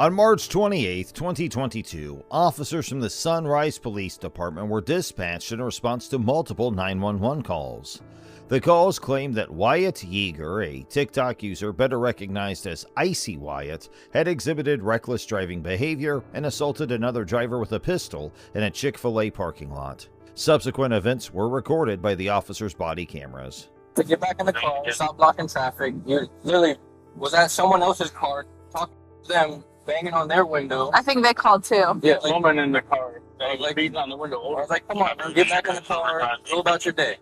On March 28, 2022, officers from the Sunrise Police Department were dispatched in response to multiple 911 calls. The calls claimed that Wyatt Yeager, a TikTok user better recognized as Icy Wyatt, had exhibited reckless driving behavior and assaulted another driver with a pistol in a Chick-fil-A parking lot. Subsequent events were recorded by the officers' body cameras. To get back in the car, stop blocking traffic. You literally was at someone else's car, talking to them, banging on their window. I think they called too. Yeah, like, woman in the car. Like beating on the window. I was like, come on, man, get back in the car. Go about your day.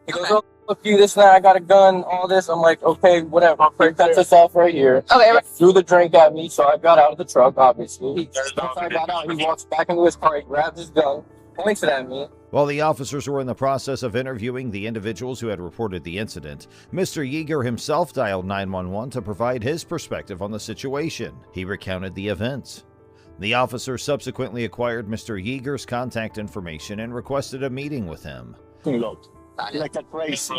He goes, oh, fuck you, this and that, I got a gun, all this. I'm like, okay, whatever. He cuts us off right here. Okay. He threw the drink at me, so I got out of the truck, obviously. Once I got out, he walks back into his car, he grabs his gun, points it at me. While the officers were in the process of interviewing the individuals who had reported the incident, Mr. Yeager himself dialed 911 to provide his perspective on the situation. He recounted the events. The officers subsequently acquired Mr. Yeager's contact information and requested a meeting with him. Like that crazy.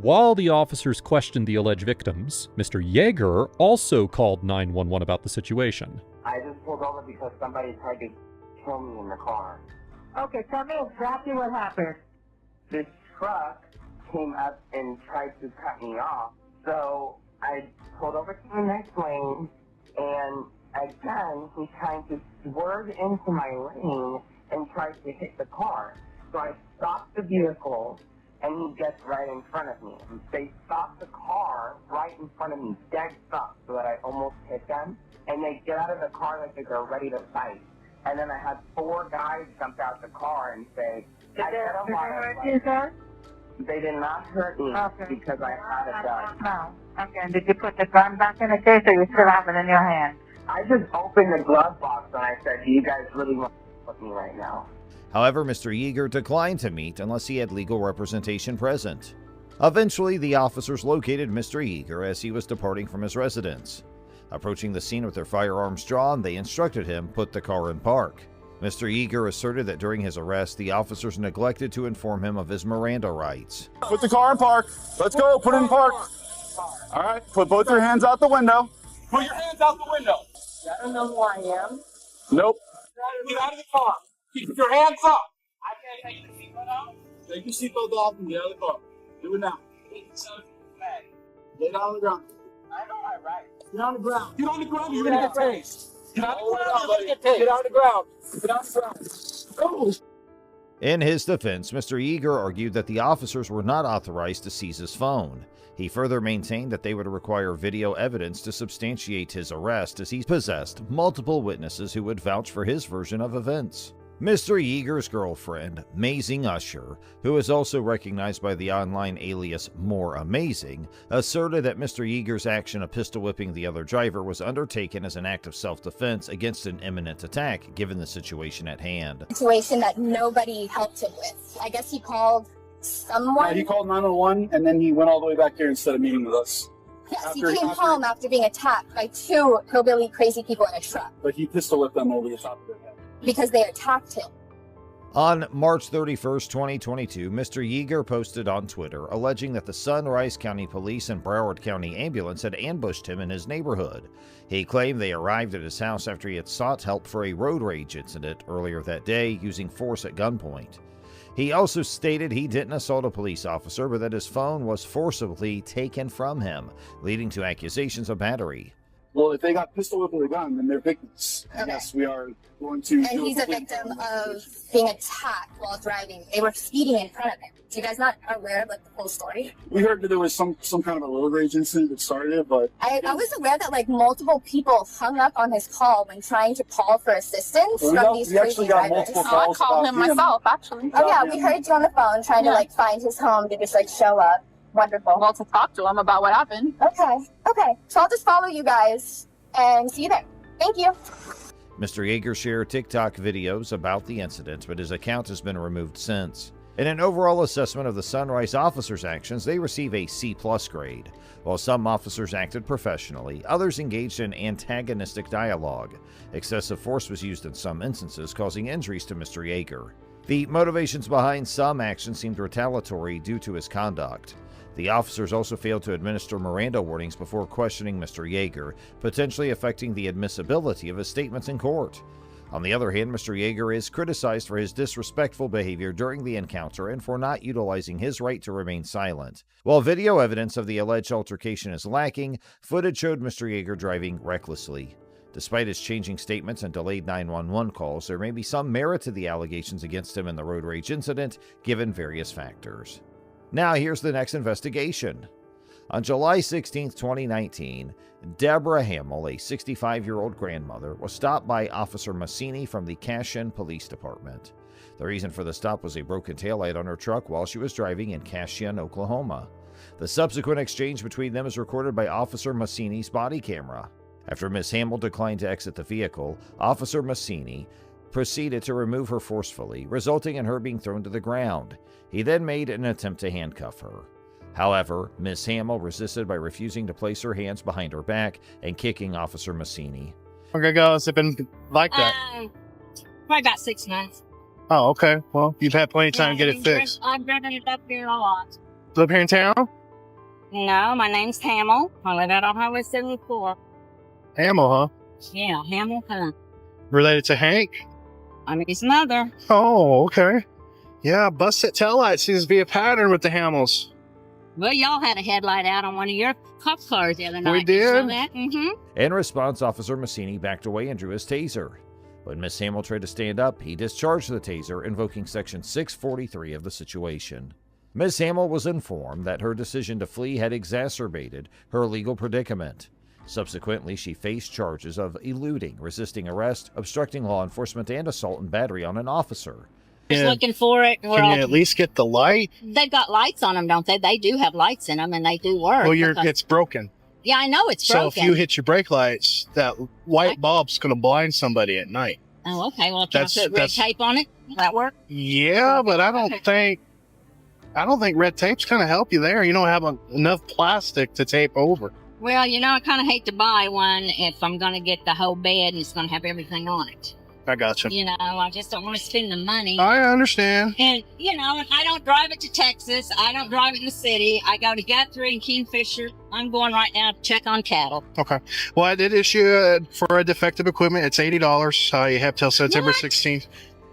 While the officers questioned the alleged victims, Mr. Yeager also called 911 about the situation. I just pulled over because somebody tried to kill me in the car. Okay, tell me exactly what happened. This truck came up and tried to cut me off, so I pulled over to the next lane, and again, he's trying to swerve into my lane and tries to hit the car. So I stopped the vehicle, and he gets right in front of me. They stopped the car right in front of me, dead stop, so that I almost hit them. And they get out of the car like they're ready to fight. And then I had 4 guys jump out the car and say, Did they hurt you, sir? They did not hurt me because I had a gun. No. Okay, and did you put the gun back in the case, or you still have it in your hand? I just opened the glove box and I said, do you guys really want to with me right now? However, Mr. Yeager declined to meet unless he had legal representation present. Eventually, the officers located Mr. Yeager as he was departing from his residence. Approaching the scene with their firearms drawn, they instructed him put the car in park. Mr. Yeager asserted that during his arrest, the officers neglected to inform him of his Miranda rights. Put the car in park. Let's go. Put it in park. All right. Put both your hands out the window. Put your hands out the window. I don't know who I am. Nope. Get out of the car. Keep your hands up. I can't take the seatbelt out. Take your seatbelt off and get out of the car. Do it now. Lay down on the ground. I know my rights. Get on the ground. Get on the ground, you're gonna get tased. Get on the ground, you're gonna get tased. Get on the ground. Get on the ground. Oh. In his defense, Mr. Yeager argued that the officers were not authorized to seize his phone. He further maintained that they would require video evidence to substantiate his arrest, as he possessed multiple witnesses who would vouch for his version of events. Mr. Yeager's girlfriend, Mazing Usher, who is also recognized by the online alias More Amazing, asserted that Mr. Yeager's action of pistol whipping the other driver was undertaken as an act of self-defense against an imminent attack, given the situation at hand. Situation that nobody helped him with. I guess he called someone. He called 911 and then he went all the way back here instead of meeting with us. Yes, he came home after being attacked by 2 hillbilly crazy people in a truck. But he pistol whipped them over the top of their head. Because they attacked him. On March 31st, 2022, Mr. Yeager posted on Twitter alleging that the Sunrise County Police and Broward County Ambulance had ambushed him in his neighborhood. He claimed they arrived at his house after he had sought help for a road rage incident earlier that day using force at gunpoint. He also stated he didn't assault a police officer, but that his phone was forcibly taken from him, leading to accusations of battery. Well, if they got pistol whipped with a gun, then they're victims. Okay. Yes, we are going to. And he's a victim of being attacked while driving. They were speeding in front of him. So you guys not aware of like the whole story? We heard that there was some kind of a road rage incident that started it, but I was aware that like multiple people hung up on his call when trying to call for assistance from these crazy drivers. I called him myself, actually. Oh yeah, we heard you on the phone trying to like find his home to just like show up. Wonderful. Well, to talk to him about what happened. Okay. So I'll just follow you guys and see you there. Thank you. Mr. Yeager shared TikTok videos about the incident, but his account has been removed since. In an overall assessment of the Sunrise officers' actions, they receive a C+ grade. While some officers acted professionally, others engaged in antagonistic dialogue. Excessive force was used in some instances, causing injuries to Mr. Yeager. The motivations behind some actions seemed retaliatory due to his conduct. The officers also failed to administer Miranda warnings before questioning Mr. Yeager, potentially affecting the admissibility of his statements in court. On the other hand, Mr. Yeager is criticized for his disrespectful behavior during the encounter and for not utilizing his right to remain silent. While video evidence of the alleged altercation is lacking, footage showed Mr. Yeager driving recklessly. Despite his changing statements and delayed 911 calls, there may be some merit to the allegations against him in the road rage incident, given various factors. Now here's the next investigation. On July 16, 2019, Deborah Hamill, a 65-year-old grandmother, was stopped by Officer Massini from the Cashion Police Department. The reason for the stop was a broken taillight on her truck while she was driving in Cashion, Oklahoma. The subsequent exchange between them is recorded by Officer Massini's body camera. After Ms. Hamill declined to exit the vehicle, Officer Massini proceeded to remove her forcefully, resulting in her being thrown to the ground. He then made an attempt to handcuff her. However, Ms. Hamill resisted by refusing to place her hands behind her back and kicking Officer Massini. Okay, guys, it's been like that. Probably about 6 months. Oh, okay. Well, you've had plenty of time to get it fixed. I've driven it up here a lot. Live here in town? No, my name's Hamill. I live out on Highway 74. Hamill, huh? Yeah, Hamill, huh? Related to Hank? I'm his mother. Oh, okay. Yeah, busted taillight seems to be a pattern with the Hamills. Well, y'all had a headlight out on one of your cop cars the other night. We did? Mm-hmm. In response, Officer Massini backed away and drew his taser. When Ms. Hamill tried to stand up, he discharged the taser, invoking Section 643 of the situation. Ms. Hamill was informed that her decision to flee had exacerbated her legal predicament. Subsequently, she faced charges of eluding, resisting arrest, obstructing law enforcement, and assault and battery on an officer. Just looking for it. Can you at least get the light? They've got lights on them, don't they? They do have lights in them, and they do work. Well, because- it's broken. Yeah, I know it's So broken. if you hit your brake lights, that white bulb's going to blind somebody at night. Oh, okay. Well, can I put red tape on it? Will that work? Yeah, but I don't think red tape's going to help you there. You don't have enough plastic to tape over. Well, you know, I kind of hate to buy one if I'm going to get the whole bed and it's going to have everything on it. I got you. You know, I just don't want to spend the money. I understand. And, you know, I don't drive it to Texas. I don't drive it in the city. I go to Guthrie and Kingfisher. I'm going right now to check on cattle. Okay. Well, I did issue for a defective equipment. It's $80. You have till September 16th.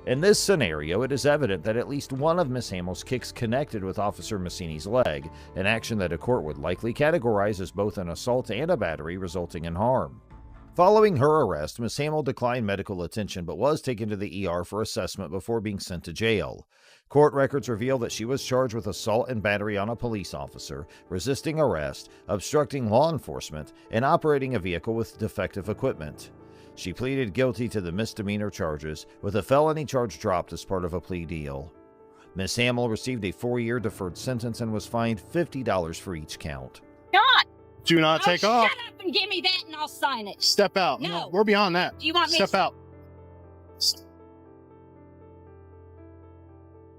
In this scenario, it is evident that at least one of Ms. Hamill's kicks connected with Officer Massini's leg, an action that a court would likely categorize as both an assault and a battery resulting in harm. Following her arrest, Ms. Hamill declined medical attention but was taken to the ER for assessment before being sent to jail. Court records reveal that she was charged with assault and battery on a police officer, resisting arrest, obstructing law enforcement, and operating a vehicle with defective equipment. She pleaded guilty to the misdemeanor charges, with a felony charge dropped as part of a plea deal. Ms. Hamill received a 4-year deferred sentence and was fined $50 for each count. God! Do not take off. Shut up and give me that and I'll sign it. Step out. No. We're beyond that. Do you want me Step to... out.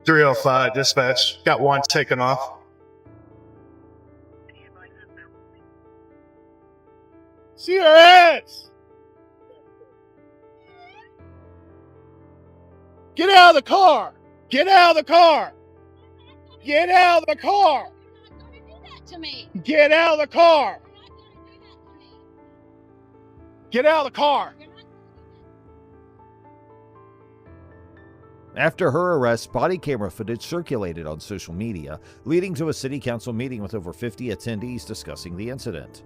305 dispatch. Got one taken off. See your ass! Get out of the car! Get out of the car! Get out of the car! You're not going to do that to me. Get out of the car! You're not going to do that to me. Get out of the car! You're not... After her arrest, body camera footage circulated on social media, leading to a city council meeting with over 50 attendees discussing the incident.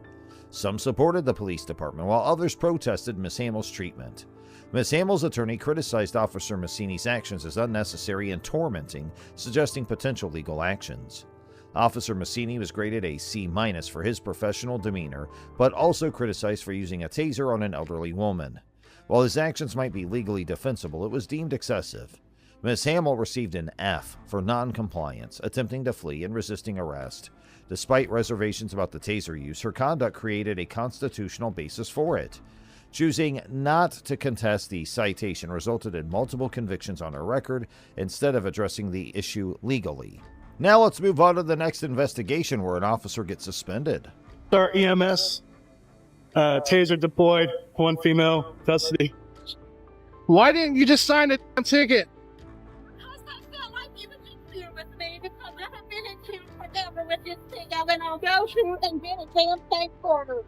Some supported the police department, while others protested Ms. Hamill's treatment. Ms. Hamill's attorney criticized Officer Massini's actions as unnecessary and tormenting, suggesting potential legal actions. Officer Massini was graded a C- for his professional demeanor, but also criticized for using a taser on an elderly woman. While his actions might be legally defensible, it was deemed excessive. Ms. Hamill received an F for non-compliance, attempting to flee and resisting arrest. Despite reservations about the taser use, her conduct created a constitutional basis for it. Choosing not to contest the citation resulted in multiple convictions on her record instead of addressing the issue legally. Now let's move on to the next investigation where an officer gets suspended. Sir, EMS. Taser deployed. One female. Custody. Why didn't you just sign the damn ticket? Because I felt like you would be clear with me because I have been in here forever with this thing now, then I'll go through and get a damn thing for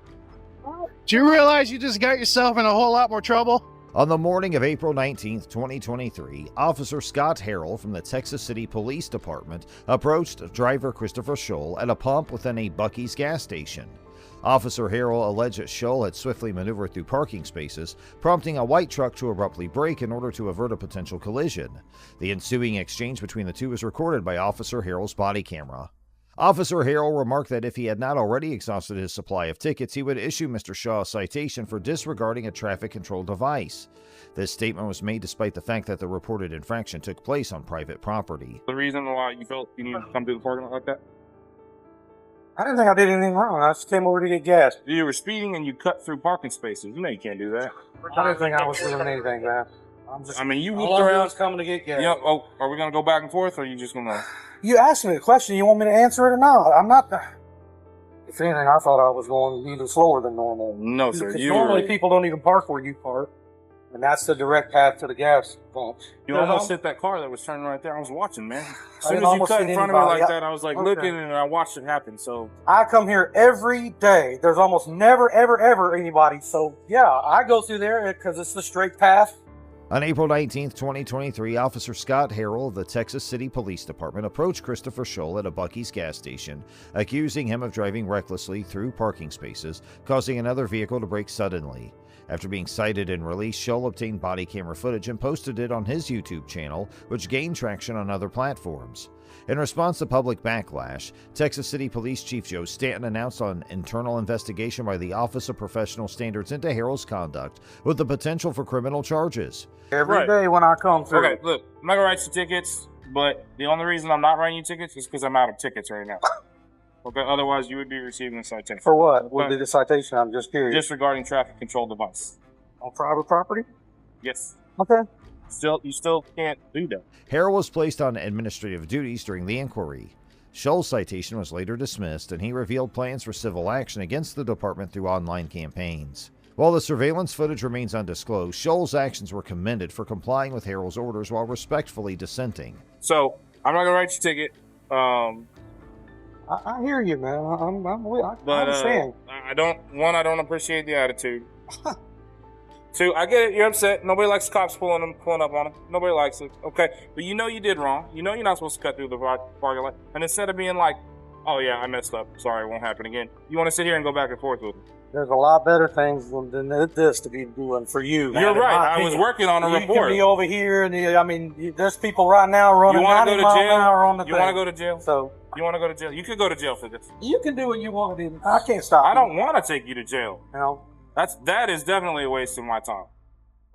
Do you realize you just got yourself in a whole lot more trouble? On the morning of April 19, 2023, Officer Scott Harrell from the Texas City Police Department approached driver Christopher Scholl at a pump within a Buc-ee's gas station. Officer Harrell alleged that Scholl had swiftly maneuvered through parking spaces, prompting a white truck to abruptly brake in order to avert a potential collision. The ensuing exchange between the two was recorded by Officer Harrell's body camera. Officer Harrell remarked that if he had not already exhausted his supply of tickets, he would issue Mr. Shaw a citation for disregarding a traffic control device. This statement was made despite the fact that the reported infraction took place on private property. The reason why you felt you needed to come through the parking lot like that? I didn't think I did anything wrong. I just came over to get gas. You were speeding and you cut through parking spaces. You know you can't do that. I didn't think I was doing anything, man. I mean, you all whooped I around. was coming to get gas. Yeah. Oh, are we gonna go back and forth, or are you just gonna? You asked me a question. You want me to answer it or not? I'm not. If anything, I thought I was going even slower than normal. No, sir. Because You normally were... people don't even park where you park, and that's the direct path to the gas pump. You almost hit that car that was turning right there. I was watching, man. As soon didn't as you almost cut hit in front of me anybody. like that, I was like Okay. looking and I watched it happen. So I come here every day. There's almost never, ever anybody. So yeah, I go through there because it's the straight path. On April 19, 2023, Officer Scott Harrell of the Texas City Police Department approached Christopher Scholl at a Buc-ee's gas station, accusing him of driving recklessly through parking spaces, causing another vehicle to brake suddenly. After being cited and released, Scholl obtained body camera footage and posted it on his YouTube channel, which gained traction on other platforms. In response to public backlash, Texas City Police Chief Joe Stanton announced an internal investigation by the Office of Professional Standards into Harrell's conduct, with the potential for criminal charges. Every day when I come through. okay, look, I'm not gonna write you tickets, but the only reason I'm not writing you tickets is because I'm out of tickets right now. Okay, otherwise you would be receiving a citation. For what? What would be the citation? I'm just curious. Disregarding traffic control device. On private property? Yes. Okay. You still can't do that. Harrell was placed on administrative duties during the inquiry. Scholl's citation was later dismissed, and he revealed plans for civil action against the department through online campaigns. While the surveillance footage remains undisclosed, Scholl's actions were commended for complying with Harrell's orders while respectfully dissenting. So I'm not gonna write you a ticket. I hear you, man. I But understand. I don't appreciate the attitude. Two, I get it. You're upset. Nobody likes cops pulling up on them. Nobody likes it. Okay, but you know you did wrong. You know you're not supposed to cut through the parking lot. And instead of being like, "Oh yeah, I messed up. Sorry, it won't happen again," you want to sit here and go back and forth with them. There's a lot better things than this to be doing for you. Man. You're right. In my I was opinion. working on a You report. can be over here, and I mean, there's people right now running You want to 90 go to miles an jail? hour on the You thing. want to go to jail? So You want to go to jail? You could go to jail for this. you can do what you want to do. I can't stop. I don't want to take you to jail. You know, That is definitely a waste of my time.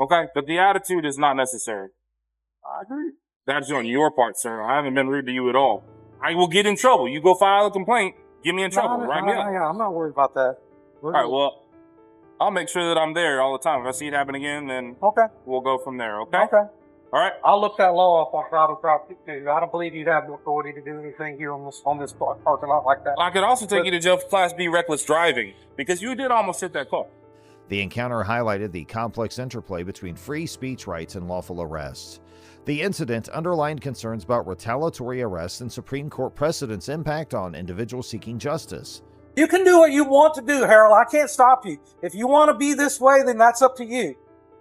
Okay, but the attitude is not necessary. I agree. That's on your part, sir. I haven't been rude to you at all. I will get in trouble. You go file a complaint, get me in trouble. Write me up. I'm not worried about that. All right, well, I'll make sure that I'm there all the time. If I see it happen again, then Okay. we'll go from there, okay? Okay. All right? I'll look that law up on private property too. I don't believe you'd have the authority to do anything here on this parking lot like that. I could also take you to jail for Class B reckless driving because you did almost hit that car. The encounter highlighted the complex interplay between free speech rights and lawful arrests. The incident underlined concerns about retaliatory arrests and Supreme Court precedent's impact on individuals seeking justice. You can do what you want to do, Harold. I can't stop you. If you want to be this way, then that's up to you.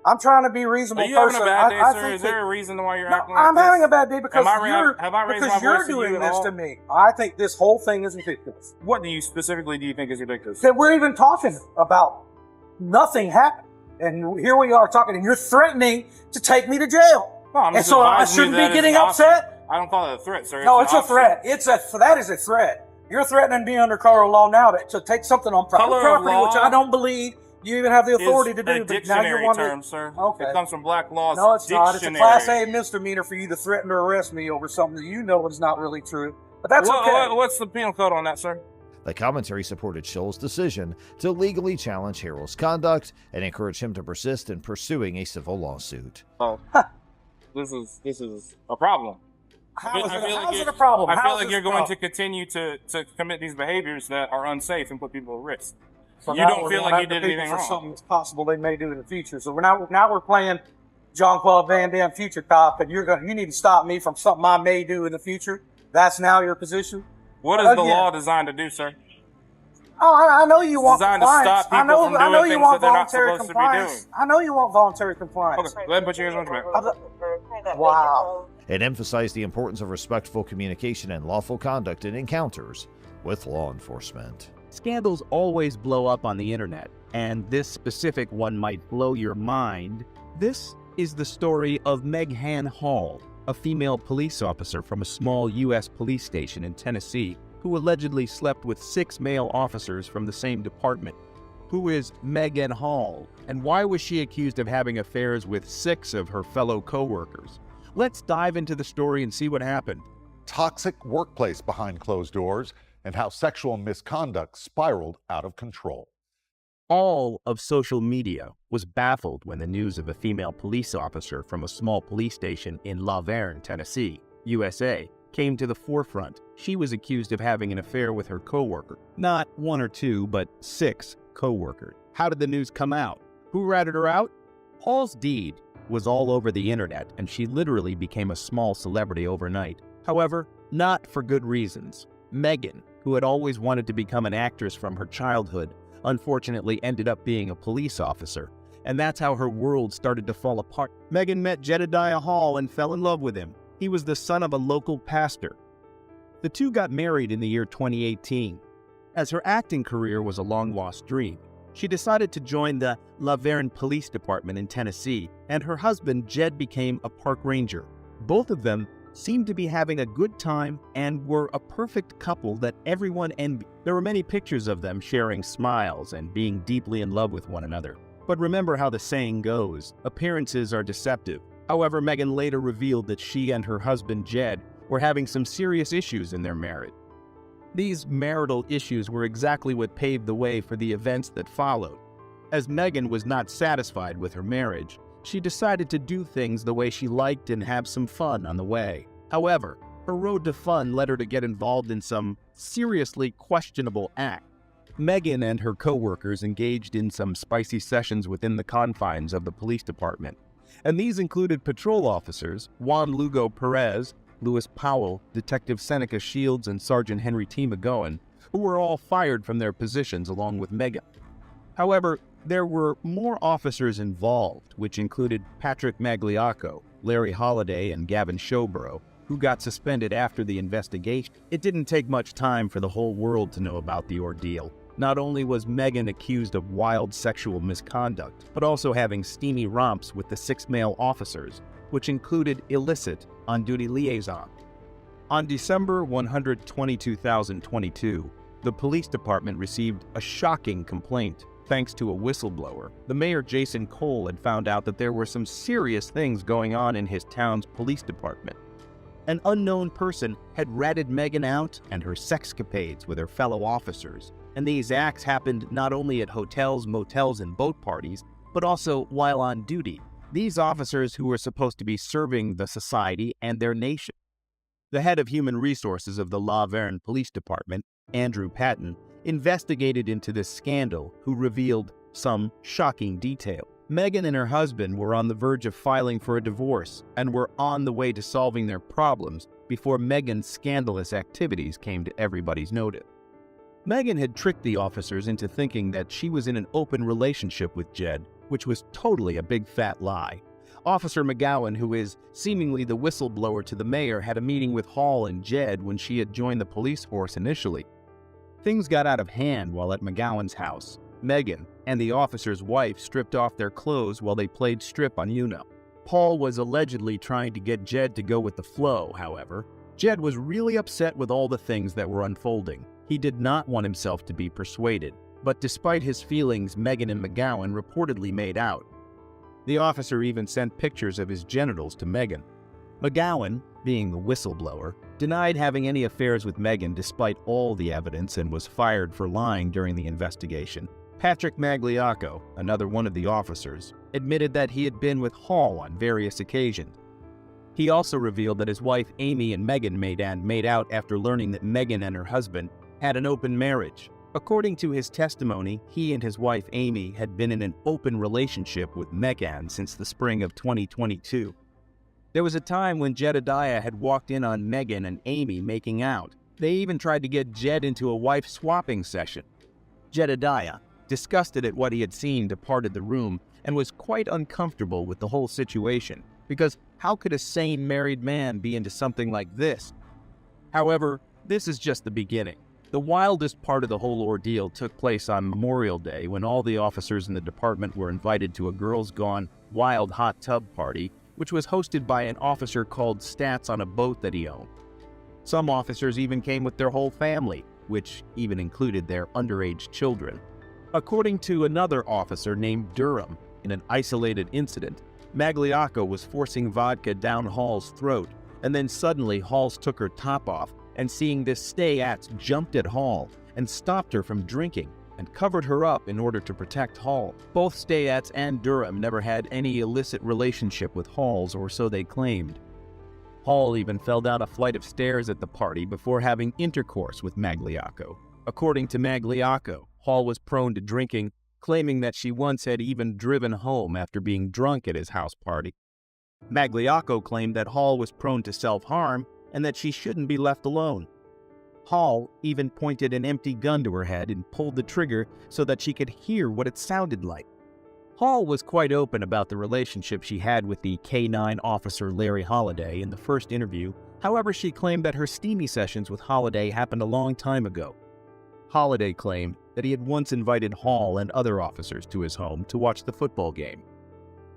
I'm trying to be a reasonable Are you person. having a bad day, I sir? think Is there a reason why you're No, acting like I'm this? having a bad day because Have I raised my you're voice to you doing at this all? to me. I think this whole thing is ridiculous. What do you specifically do you think is ridiculous? That we're even talking about nothing happened. And here we are talking, and you're threatening to take me to jail. No, I'm And just so I advising you shouldn't that be getting it's an option. upset? I don't call it a threat, sir. No, an it's a option. threat. That is a threat. You're threatening me under color law now to take something on private Color of property, law which I don't believe you even have the authority to do. It's a But now you dictionary want term, to. sir. Okay. It comes from Black Law's No, it's dictionary. not. It's a Class A misdemeanor for you to threaten to arrest me over something that you know is not really true. But that's okay. What's the penal code on that, sir? The commentary supported Scholl's decision to legally challenge Harrell's conduct and encouraged him to persist in pursuing a civil lawsuit. Oh, this is a problem. How is it a problem? I feel How is like this you're a going problem? to continue to commit these behaviors that are unsafe and put people at risk. So You now don't we're feel going like you after did people anything for wrong. something that's possible they may do in the future. So we're playing Jean-Claude Van Damme future cop, and you need to stop me from something I may do in the future. That's now your position. What is the law designed to do, sir? Oh, I know you want designed to compliance. stop people from doing things that they're not voluntary supposed to be doing. compliance. I know you want voluntary compliance. Okay, go ahead and put your hands on your back. Wow. It emphasized the importance of respectful communication and lawful conduct in encounters with law enforcement. Scandals always blow up on the internet, and this specific one might blow your mind. This is the story of Meg Han Hall, a female police officer from a small U.S. police station in Tennessee who allegedly slept with 6 male officers from the same department. Who is Megan Hall, and why was she accused of having affairs with 6 of her fellow co-workers? Let's dive into the story and see what happened. Toxic workplace behind closed doors, and how sexual misconduct spiraled out of control. All of social media was baffled when the news of a female police officer from a small police station in La Vergne, Tennessee, USA, came to the forefront. She was accused of having an affair with her coworker. Not 1 or 2, but 6 coworkers. How did the news come out? Who ratted her out? Hall's deed was all over the internet, and she literally became a small celebrity overnight. However, not for good reasons. Megan, who had always wanted to become an actress from her childhood, unfortunately ended up being a police officer, and that's how her world started to fall apart. Megan met Jedediah Hall and fell in love with him. He was the son of a local pastor. The two got married in the year 2018. As her acting career was a long-lost dream, she decided to join the La Vergne Police Department in Tennessee, and her husband, Jed, became a park ranger. Both of them seemed to be having a good time and were a perfect couple that everyone envied. There were many pictures of them sharing smiles and being deeply in love with one another. But remember how the saying goes, appearances are deceptive. However, Megan later revealed that she and her husband, Jed, were having some serious issues in their marriage. These marital issues were exactly what paved the way for the events that followed. As Megan was not satisfied with her marriage, she decided to do things the way she liked and have some fun on the way. However, her road to fun led her to get involved in some seriously questionable acts. Megan and her co-workers engaged in some spicy sessions within the confines of the police department, and these included patrol officers Juan Lugo Perez, Louis Powell, Detective Seneca Shields, and Sergeant Henry T. McGowan, who were all fired from their positions along with Megan. However, there were more officers involved, which included Patrick Magliacco, Larry Holliday, and Gavin Showborough, who got suspended after the investigation. It didn't take much time for the whole world to know about the ordeal. Not only was Megan accused of wild sexual misconduct, but also having steamy romps with the 6 male officers, which included illicit on-duty liaison. On December 122, 2022, the police department received a shocking complaint. Thanks to a whistleblower, the mayor Jason Cole had found out that there were some serious things going on in his town's police department. An unknown person had ratted Megan out and her sexcapades with her fellow officers, and these acts happened not only at hotels, motels, and boat parties, but also while on duty. These officers who were supposed to be serving the society and their nation. The head of human resources of the La Vergne Police Department, Andrew Patton, investigated into this scandal, who revealed some shocking detail. Megan and her husband were on the verge of filing for a divorce and were on the way to solving their problems before Megan's scandalous activities came to everybody's notice. Megan had tricked the officers into thinking that she was in an open relationship with Jed, which was totally a big fat lie. Officer McGowan, who is seemingly the whistleblower to the mayor, had a meeting with Hall and Jed when she had joined the police force initially. Things got out of hand while at McGowan's house. Megan and the officer's wife stripped off their clothes while they played strip on Uno. Paul was allegedly trying to get Jed to go with the flow, however. Jed was really upset with all the things that were unfolding. He did not want himself to be persuaded, but despite his feelings, Megan and McGowan reportedly made out. The officer even sent pictures of his genitals to Megan. McGowan, being the whistleblower, denied having any affairs with Megan despite all the evidence and was fired for lying during the investigation. Patrick Magliacco, another one of the officers, admitted that he had been with Hall on various occasions. He also revealed that his wife Amy and Megan made out after learning that Megan and her husband had an open marriage. According to his testimony, he and his wife Amy had been in an open relationship with Megan since the spring of 2022. There was a time when Jedediah had walked in on Megan and Amy making out, They even tried to get Jed into a wife-swapping session. Jedediah, disgusted at what he had seen, departed the room and was quite uncomfortable with the whole situation, because how could a sane married man be into something like this? However, this is just the beginning. The wildest part of the whole ordeal took place on Memorial Day, when all the officers in the department were invited to a Girls Gone Wild hot tub party, which was hosted by an officer called Stats on a boat that he owned. Some officers even came with their whole family, which even included their underage children. According to another officer named Durham, in an isolated incident, Magliocco was forcing vodka down Hall's throat, and then suddenly Halls took her top off, and seeing this, stay-ats jumped at Hall and stopped her from drinking and covered her up in order to protect Hall. Both stay-ats and Durham never had any illicit relationship with Halls, or so they claimed. Hall even fell down a flight of stairs at the party before having intercourse with Magliocco. According to Magliocco, Hall was prone to drinking, claiming that she once had even driven home after being drunk at his house party. Magliocco claimed that Hall was prone to self-harm and that she shouldn't be left alone. Hall even pointed an empty gun to her head and pulled the trigger so that she could hear what it sounded like. Hall was quite open about the relationship she had with the K-9 officer Larry Holliday in the first interview. However, she claimed that her steamy sessions with Holliday happened a long time ago. Holliday claimed that he had once invited Hall and other officers to his home to watch the football game.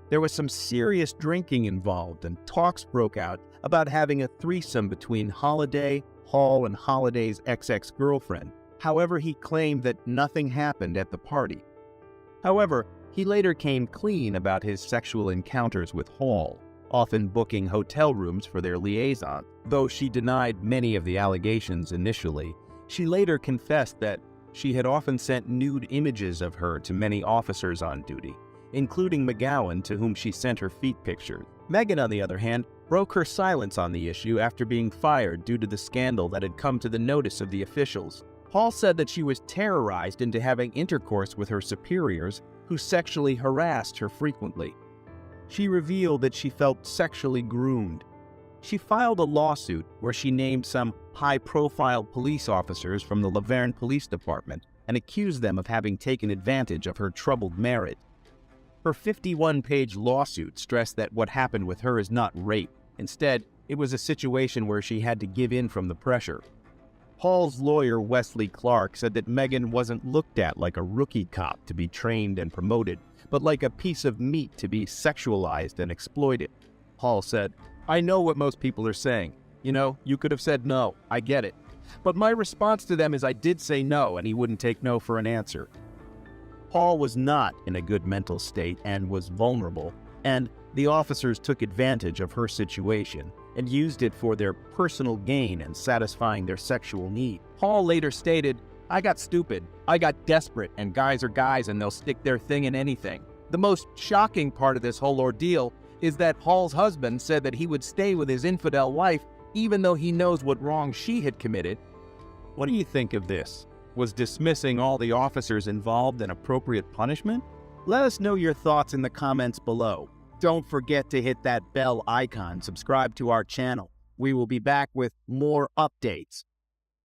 There was some serious drinking involved, and talks broke out about having a threesome between Holliday, Hall, and Holliday's ex-girlfriend. However, he claimed that nothing happened at the party. However, he later came clean about his sexual encounters with Hall, often booking hotel rooms for their liaison. Though she denied many of the allegations initially, she later confessed that she had often sent nude images of her to many officers on duty, including McGowan, to whom she sent her feet pictures. Megan, on the other hand, broke her silence on the issue after being fired due to the scandal that had come to the notice of the officials. Hall said that she was terrorized into having intercourse with her superiors, who sexually harassed her frequently. She revealed that she felt sexually groomed. She filed a lawsuit where she named some high-profile police officers from the Laverne Police Department and accused them of having taken advantage of her troubled marriage. Her 51-page lawsuit stressed that what happened with her is not rape. Instead, it was a situation where she had to give in from the pressure. Hall's lawyer, Wesley Clark, said that Megan wasn't looked at like a rookie cop to be trained and promoted, but like a piece of meat to be sexualized and exploited. Hall said, "I know what most people are saying. You know, you could have said no. I get it. But my response to them is I did say no, and he wouldn't take no for an answer." Hall was not in a good mental state and was vulnerable, and the officers took advantage of her situation and used it for their personal gain and satisfying their sexual need. Hall later stated, "I got stupid, I got desperate, and guys are guys and they'll stick their thing in anything." The most shocking part of this whole ordeal is that Hall's husband said that he would stay with his infidel wife even though he knows what wrong she had committed. What do you think of this? Was dismissing all the officers involved an appropriate punishment? Let us know your thoughts in the comments below. Don't forget to hit that bell icon, subscribe to our channel. We will be back with more updates.